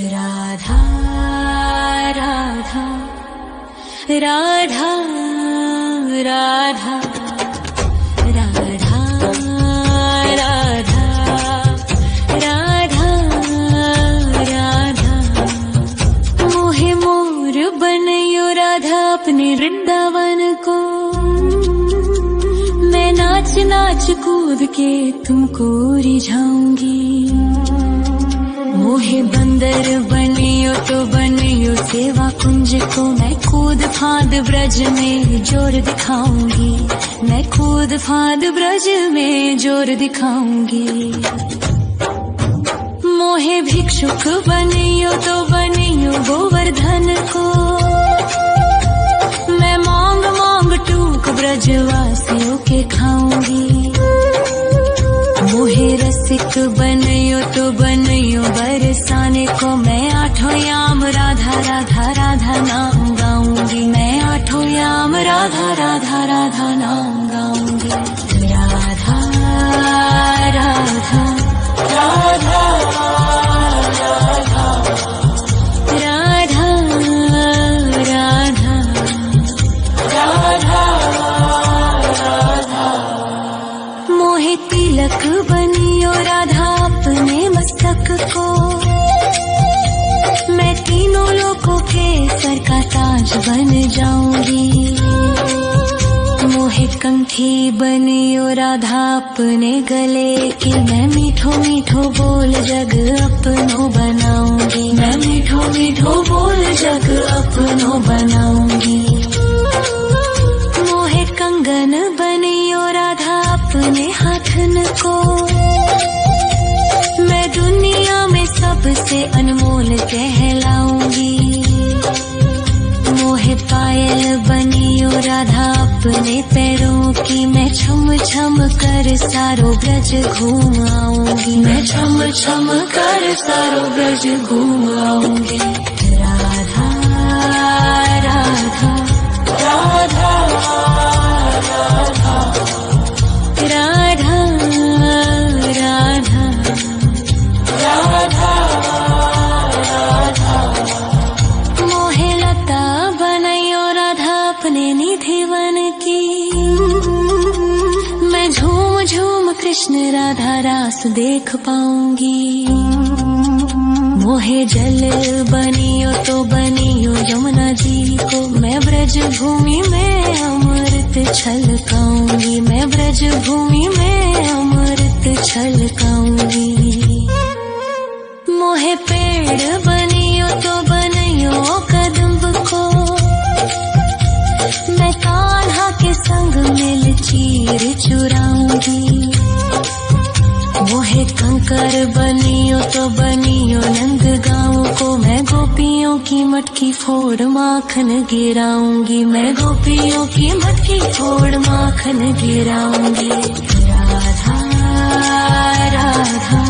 राधा राधा राधा राधा राधा राधा राधा राधा मोहे मोर बनयो राधा अपने वृंदावन को। मैं नाच नाच कूद के तुमको रिझाऊंगी। मोहे बंदर बनियो तो बनियो सेवा कुंज को। मैं कूद फांद ब्रज में जोर दिखाऊंगी। मैं कूद फांद ब्रज में जोर दिखाऊंगी। मोहे भिक्षुक बनियो तो बनियो गोवर्धन को। मैं मांग मांग टूक ब्रजवासियों के खाऊंगी। मोहे रसिक बनयो तो बनयो बरसाने को। मैं आठों याम राधा राधा राधा नाम गाऊंगी। मैं आठों याम राधा राधा राधा नाम गाऊंगी। राधा राधा राधा राधा राधा राधा राधा मोहे तिलक बनियो राधा अपने मस्तक को। मैं तीनों लोगों के सर का ताज बन जाऊंगी। मोहे कंठी बनियो राधा अपने गले की। मैं मीठो मीठो बोल जग अपनो बनाऊंगी। मैं मीठो मीठो बोल जग अपनो बनाऊंगी। मोहे कंगन बनियो राधा अपने हाथन को। मैं दुनिया में सबसे अनमोल कहलाऊंगी। मोहे पायल बनियो राधा अपने पैरों की। मैं छम छम कर सारो ब्रज घूम आऊंगी। मैं छम छम कर सारो ब्रज घूम आऊंगी। राधा राधा राधा राधा राधा राधा राधा राधा मोहे लता बनयो राधा अपने निधिवन की। मैं झूम झूम कृष्ण राधा रास देख पाऊंगी। मोहे जल बनियो तो बनियो यमुना जी को। मैं ब्रज भूमि में अमृत छलकाऊंगी। मैं ब्रज भूमि में अमृत छलकाऊंगी। मोहे पेड़ बनियो तो बनियो कदम्ब को। मैं कान्हा के संग मिल चीर चुराऊंगी। मोहे कंकर बनियो तो बनियो नंद गाँव को। मैं गोपियों की मटकी फोड़ माखन गिराऊंगी। मैं गोपियों की मटकी फोड़ माखन गिराऊंगी। राधा राधा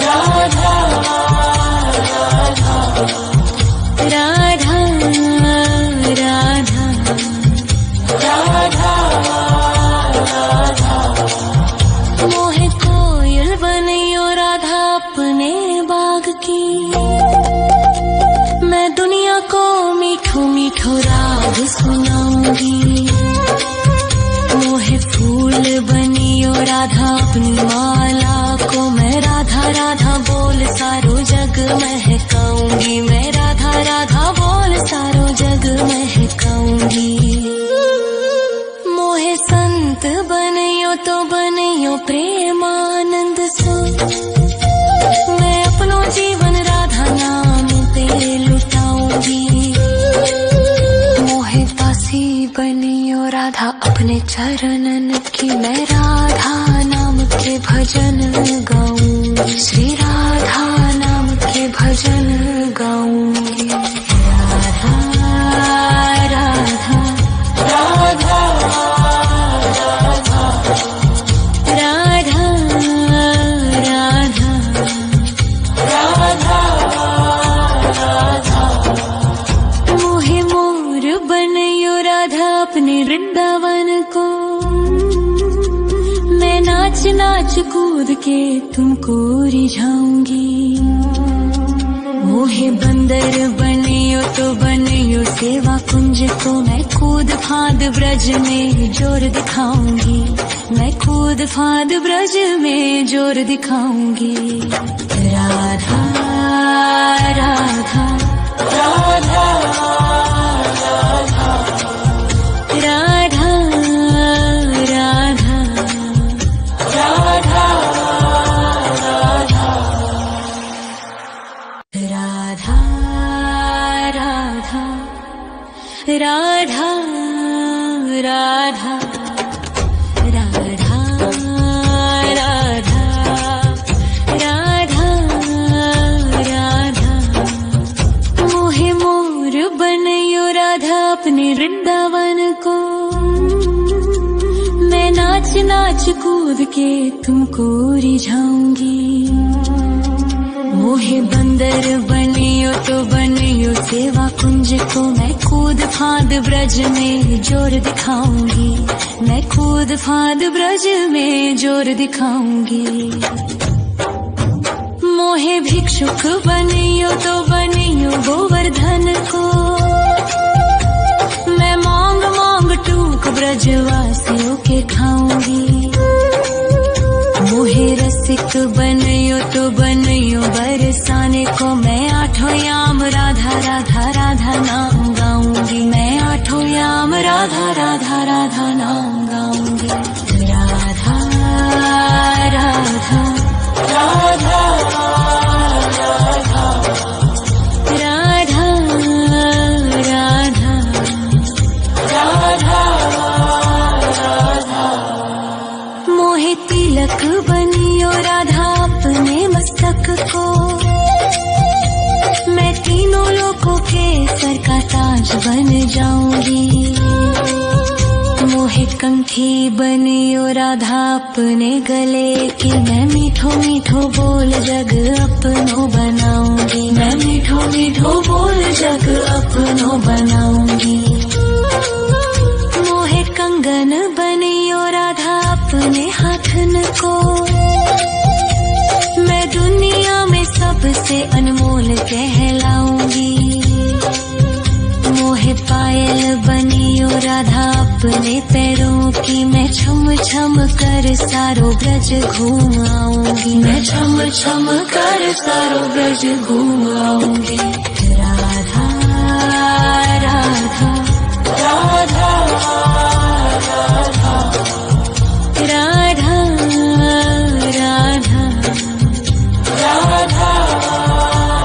राधा राधा राधा राधा राधा मोहे कोयल बनियो राधा अपने बाग की। मैं दुनिया को मीठो मीठो राग सुनाऊंगी। मोहे फूल बनियो राधा अपनी माला को। मैं राधा राधा बोल सारो जग महकाऊंगी। मैं राधा राधा बोल सारो जग महकाऊंगी। मोहे संत बनियो तो बनियो प्रेमानंद सो। मैं अपनो जीवन राधा नाम पे लुटाऊंगी। मोहे दासी बनियो राधा अपने चरणन की। मैं राधा नाम के भजन गाऊंगी। श्री राधा नाम के भजन गाऊंगी। राधा राधा राधा राधा राधा राधा राधा राधा मोहे मोर बनयो राधा अपने वृंदावन को। मैं नाच नाच कूद के तुमको रिझाऊंगी। मोहे बंदर बनियो तो बनियो सेवा कुंज को मैं कूद फाद ब्रज में जोर दिखाऊंगी, मैं कूद फाद ब्रज में जोर दिखाऊंगी। राधा राधा राधा राधा राधा राधा राधा राधा राधा राधा राधा राधा राधा राधा मोहे मोर बनयो राधा अपने वृंदावन को, मैं नाच नाच कूद के तुमको रिझाऊंगी। मोहे बंदर बनियो तो बनियो सेवा कुंज को मैं कूद फाद ब्रज में जोर दिखाऊंगी, मैं कूद फाद ब्रज में जोर दिखाऊंगी। मोहे भिक्षुक बनियो तो बनियो गोवर्धन को, मैं मांग मांग टूक ब्रजवासियों के खाऊंगी। मोहे रसिक बनियो तो बनियो बरसाने को, मैं आठों याम राधा राधा राधा नाम गाऊंगी, मैं आठों याम राधा राधा राधा नाम गाऊंगी। राधा राधा राधा राधा राधा राधा राधा मोहे तिलक बनियो राधा अपने मस्तक को, मैं तीनों लोगों के सर का ताज बन जाऊंगी। मोहे कंठी बनियो राधा अपने गले की, मैं मीठो मीठो बोल जग अपनो बनाऊंगी, मैं मीठो मीठो बोल जग अपनो बनाऊंगी। मोहे कंगन बनियो राधा अपने हाथन को, मैं दुनिया में सबसे अनमोल कहलाऊंगी। मोहे पायल बनियो राधा अपने पैरों की, मैं छम छम कर सारो ब्रज घूम आऊंगी, मैं छम छम कर सारो ब्रज घूम आऊंगी। राधा राधा राधा राधा राधा राधा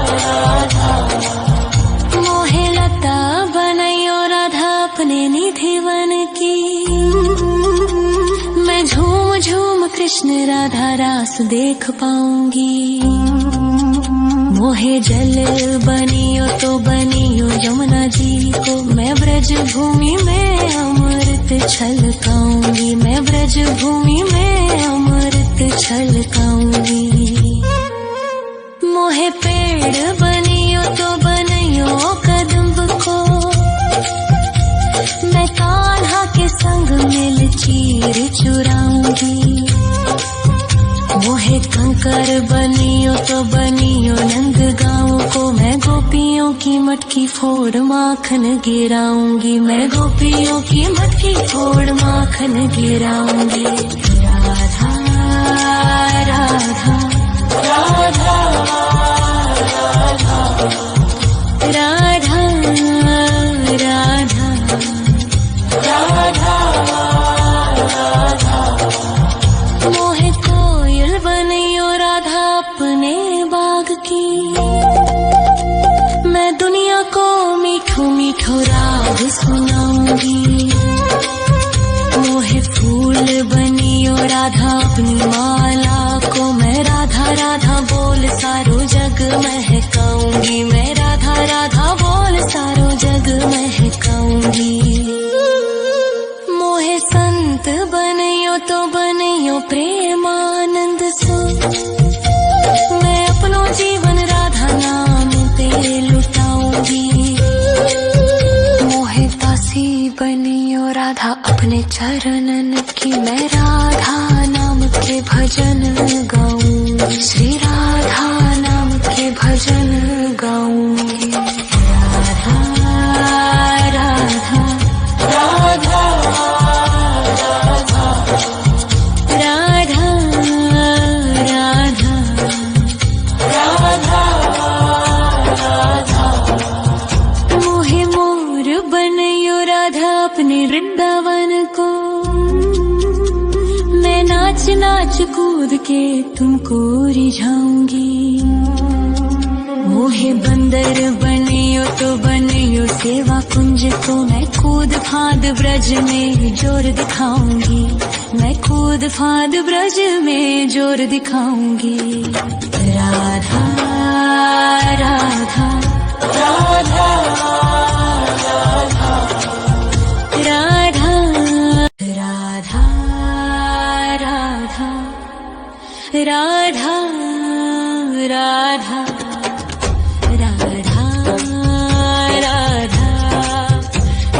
राधा मोहे लता बनयो राधा अपने निधि वन की, मैं झूम झूम कृष्ण राधा रास देख पाऊंगी। मोहे जल बनियो तो बनियो यमुना जी को, मैं ब्रज भूमि में अमृत छलकाऊंगी, मैं ब्रज भूमि में अमृत छलकाऊंगी। मोहे पेड़ बनियो तो बनियो कदम्ब को, मैं कान्हा के संग मिल चीर चुराऊंगी। मोहे कंकर बनियो तो बनियो नंद गाँव को, मैं गोपियों की मटकी फोड़ माखन गिराऊंगी, मैं गोपियों की मटकी फोड़ माखन गिराऊंगी। राधा राधा राधा राधा राधा राधा राधा मोहे कोयल बनियो राधा अपने बाग की, मैं दुनिया को मीठो मीठो राग सुनाऊंगी। मोहे फूल बनियो राधा अपनी माला को, मैं राधा राधा बोल सारो जग महकाऊंगी, मैं राधा राधा बोल सारो जग महकाऊंगी। मोहे संत बनियो तो बनियो प्रेमानंद सो, मैं अपनो जीवन राधा नाम पे लुटाऊंगी। मोहे दासी बनियो राधा अपने चरणन की, मैं राधा नाम के भजन गाऊं, श्री राधा नाम के भजन गाऊं। नाच कूद के तुमको रिझाऊंगी। मोहे बंदर बनियो तो बनियो सेवा कुंज को, मैं कूद फांद ब्रज में जोर दिखाऊंगी। मैं कूद फांद ब्रज में जोर दिखाऊंगी। राधा राधा राधा राधा राधा राधा राधा राधा राधा राधा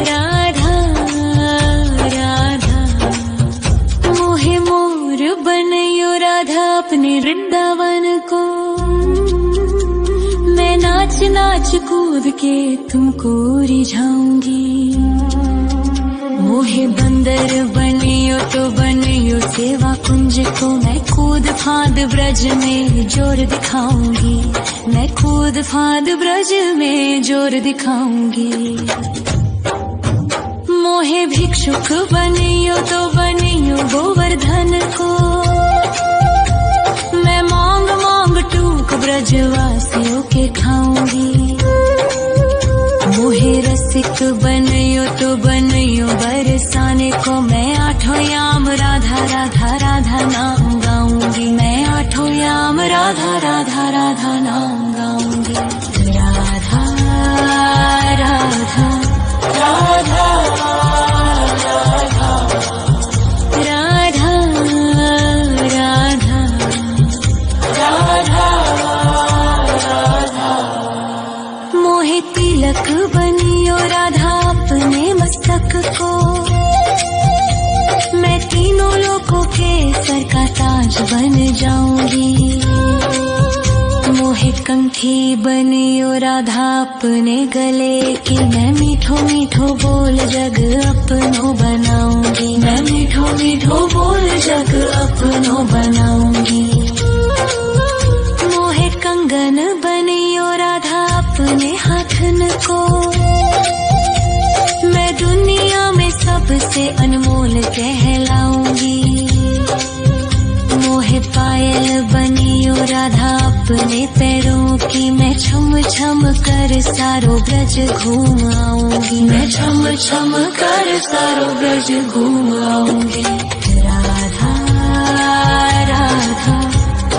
राधा राधा। मोहे मोर बनयो राधा अपने वृंदावन को, मैं नाच नाच कूद के तुमको रिझाऊंगी। मोहे बंदर बनियो तो बनियो सेवा कुंज को, मैं कूद फांद ब्रज में जोर दिखाऊंगी। मैं कूद फांद ब्रज में जोर दिखाऊंगी। मोहे भिक्षुक बनियो तो बनियो गोवर्धन को, मैं मांग मांग टूक ब्रजवासियों के खाऊंगी। मोहे रसिक बनयो तो बनयो बरसाने को, मैं आठों याम राधा राधा राधा नाम गाऊंगी। मैं आठों याम राधा राधा राधा नाम गाऊंगी। राधा राधा राधा राधा राधा राधा राधा। मोहे तिलक बनियो राधा अपने मस्तक को, मैं तीनों लोगों के सर का ताज बन जाऊंगी। मोहे कंठी बनियो राधा अपने गले की, मैं मीठो मीठो बोल जग अपनो बनाऊंगी। मैं मीठो मीठो बोल जग अपनो बनाऊंगी। मोहे कंगन बनियो राधा अपने हाथन को, मैं दुनिया में सबसे अनमोल कहलाऊंगी। मोहे पायल बनियो राधा अपने पैरों की, मैं छम छम कर सारो ब्रज घूम आऊंगी। मैं छम छम कर सारो ब्रज घूम आऊंगी। राधा राधा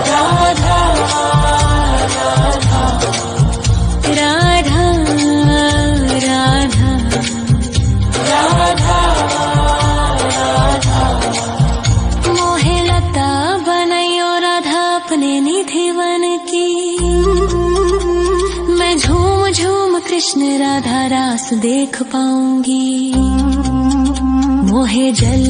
राधा राधा राधा राधा राधा राधा। मोहे लता बनयो राधा अपने निधि वन की, मैं झूम झूम कृष्ण राधा रास देख पाऊंगी। मोहे जल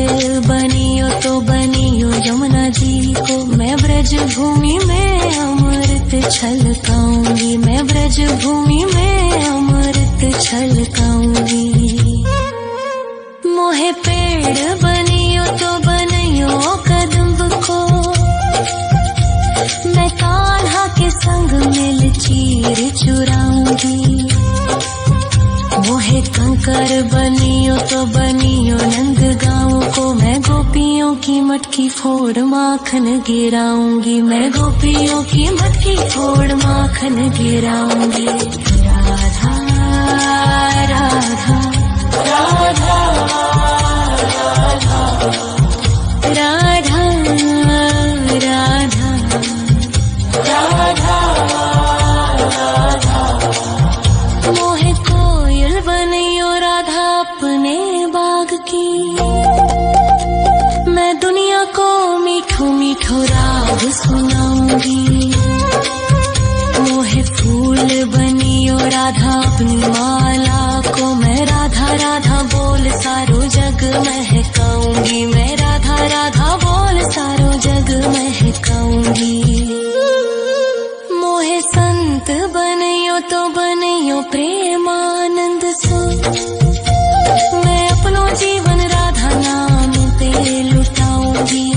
बनियो तो बनियो यमुना जी को, मैं ब्रज भूमि में अमृत छलकाऊंगी। मैं ब्रज भूमि में अमृत छलकाऊंगी। मोहे पेड़ बनियो तो बनियो कदम्ब को, मैं कान्हा के संग मिल चीर चुराऊंगी। मोहे कंकर बनियो तो बनियो नंद गाँव को, मैं गोपियों की मटकी फोड़ माखन गिराऊंगी। मैं गोपियों की मटकी फोड़ माखन गिराऊंगी। राधा राधा राधा राधा राधा राधा राधा। मोहे कोयल बनियो राधा अपने बाग की, मैं दुनिया को मीठो मीठो राग सुनाऊंगी। मोहे फूल बनियो राधा अपनी माला को, मैं राधा राधा बोल सारो जग महकाऊंगी। मैं राधा राधा बोल सारो जग महकाऊंगी। मोहे संत बनियो तो बनियो प्रेमानंद सो, मैं अपनो जीवन राधा नाम पे लुटाऊंगी।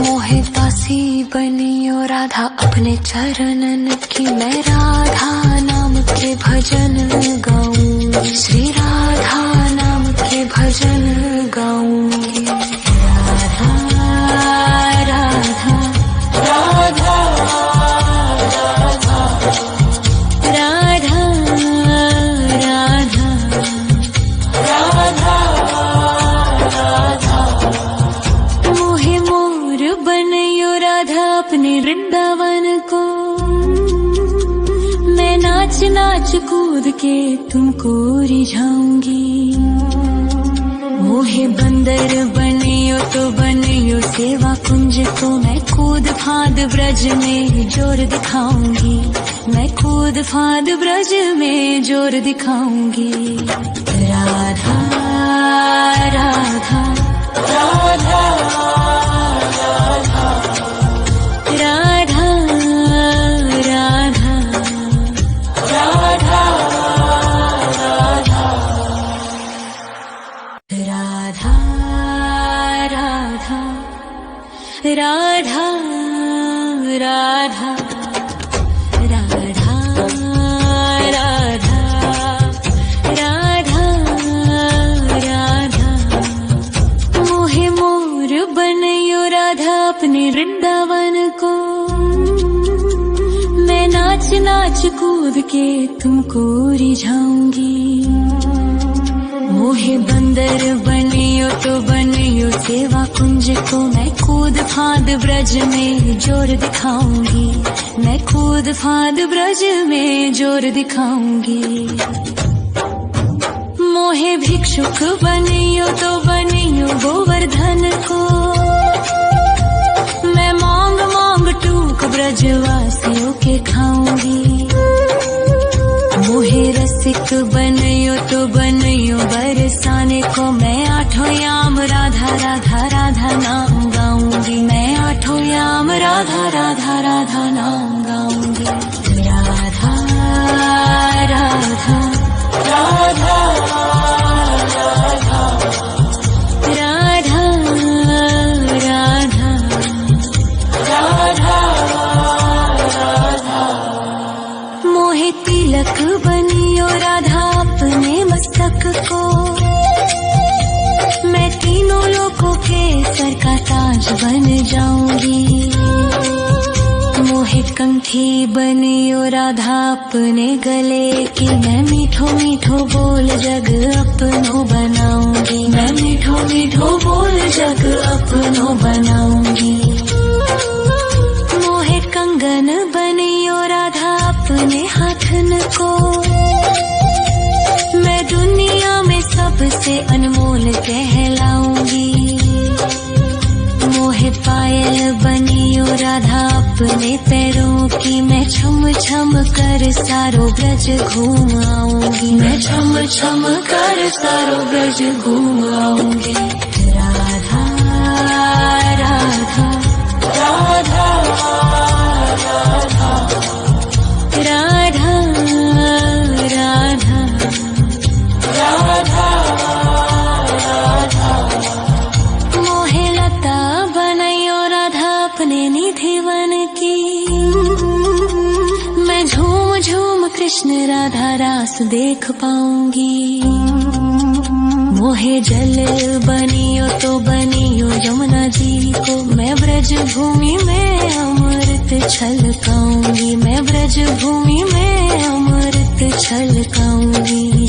मोहे दासी बनियो राधा अपने चरणन की, मैं राधा नाम के भजन गाऊंगी। श्री राधा नाम के भजन गाऊंगी। राधा नाच नाच कूद के तुमको रिझाऊंगी। मोहे बंदर बनियो तो बनियो सेवा कुंज को, मैं कूद फांद ब्रज में जोर दिखाऊंगी। मैं कूद फांद ब्रज में जोर दिखाऊंगी। राधा राधा राधा राधा राधा राधा राधा राधा राधा राधा राधा राधा राधा। मोहे मोर बनयो राधा अपने वृंदावन को, मैं नाच नाच कूद के तुमको रिझाऊंगी। मोहे बंदर बनियो तो बनियो सेवा कुंज को, मैं कूद फांद ब्रज में जोर दिखाऊंगी। मैं कूद फांद ब्रज में जोर दिखाऊंगी। मोहे भिक्षुक बनियो तो बनियो गोवर्धन को, मैं मांग मांग टूक ब्रजवासियों के खाऊंगी। मोहे रसिक बनियो तो बनियो बरसाने को, मैं आठों याम राधा राधा राधा नाम गाऊंगी। मैं आठों याम राधा राधा राधा नाम गाऊंगी। राधा राधा राधा राधा राधा राधा राधा। मोहे तिलक बनियो राधा अपने मस्तक को, मैं तीनों लोगों के सर का ताज बन जाऊंगी। मोहे कंठी बनियो राधा अपने गले की, मैं मीठो मीठो बोल जग अपनो बनाऊंगी। मैं मीठो मीठो बोल जग अपनो बनाऊंगी। मोहे कंगन बनियो राधा अपने हाथन को, मैं दुनिया में सबसे अनमोल कहलाऊंगी। मोहे पायल बनियो राधा अपने पैरों की, मैं छम छम कर सारो ब्रज घूम आऊंगी। मैं छम छम कर सारो ब्रज घूम आऊंगी। राधा राधा राधा राधा राधा राधा राधा राधा। मोहे लता बनयो राधा अपने निधिवन की, मैं झूम झूम कृष्ण राधा रास देख पाऊंगी। मोहे जल बनियो तो बनियो यमुना जी को, मैं ब्रज भूमि में अमृत छलकाऊंगी। मैं ब्रज भूमि में अमृत छलकाऊंगी।